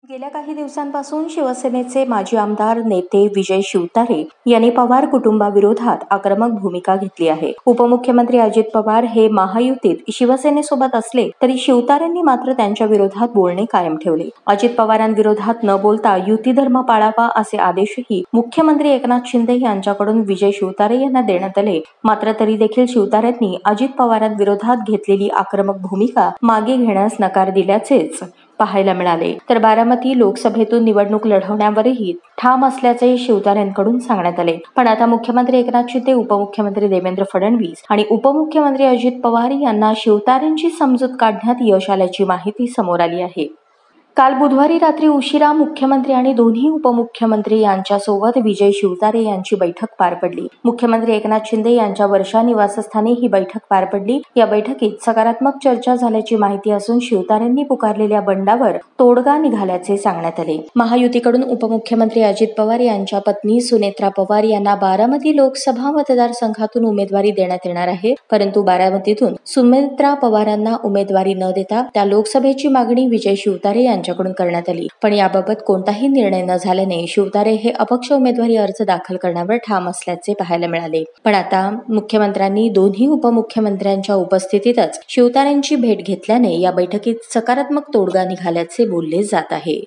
गेल्या काही दिवसांपासून शिवसेनेचे माजी आमदार नेते विजय शिवतारे यांनी पवार कुटुंबाविरोधात आक्रमक भूमिका घेतली आहे. उपमुख्यमंत्री अजित पवार हे महायुतीत शिवसेनेसोबत असले तरी शिवतारेंनी मात्र त्यांच्या विरोधात बोलणे कायम ठेवले. अजित पवारांविरोधात न बोलता युती धर्म पाळावा असे आदेशही मुख्यमंत्री एकनाथ शिंदे यांच्याकडून विजय शिवतारे यांना देण्यात आले. मात्र तरी देखील शिवतारेंनी अजित पवारांविरोधात घेतलेली आक्रमक भूमिका मागे घेण्यास नकार दिल्याचेच पाहायला मिळाले. तर बारामती लोकसभेतून निवडणूक लढवण्यावरही ठाम असल्याचे शिवतारेंकडून सांगण्यात आले. पण आता मुख्यमंत्री एकनाथ शिंदे, उपमुख्यमंत्री देवेंद्र फडणवीस आणि उपमुख्यमंत्री अजित पवार यांना शिवतारेंची समजूत काढण्यात यश आल्याची माहिती समोर आली आहे. काल बुधवारी रात्री उशिरा मुख्यमंत्री आणि दोन्ही उपमुख्यमंत्री यांच्यासोबत विजय शिवतारे यांची बैठक पार पडली. मुख्यमंत्री एकनाथ शिंदे यांच्या वर्षा निवासस्थानी ही बैठक पार पडली. या बैठकीत सकारात्मक चर्चा झाल्याची माहिती असून शिवतारेंनी पुकारलेल्या बंडावर तोडगा निघाल्याचे सांगण्यात आले. महायुतीकडून उपमुख्यमंत्री अजित पवार यांच्या पत्नी सुनेत्रा पवार यांना बारामती लोकसभा मतदारसंघातून उमेदवारी देण्यात येणार आहे. परंतु बारामतीतून सुनेत्रा पवारांना उमेदवारी न देता त्या लोकसभेची मागणी विजय शिवतारे यांच्याकडून करण्यात आली. पण याबाबत कोणताही निर्णय न झाल्याने शिवतारे हे अपक्ष उमेदवारी अर्ज दाखल करण्यावर ठाम असल्याचे पाहायला मिळाले. पण आता मुख्यमंत्र्यांनी दोन्ही उपमुख्यमंत्र्यांच्या उपस्थितीतच शिवतारेंची भेट घेतल्याने या बैठकीत सकारात्मक तोडगा निघाल्याचे बोलले जात आहे.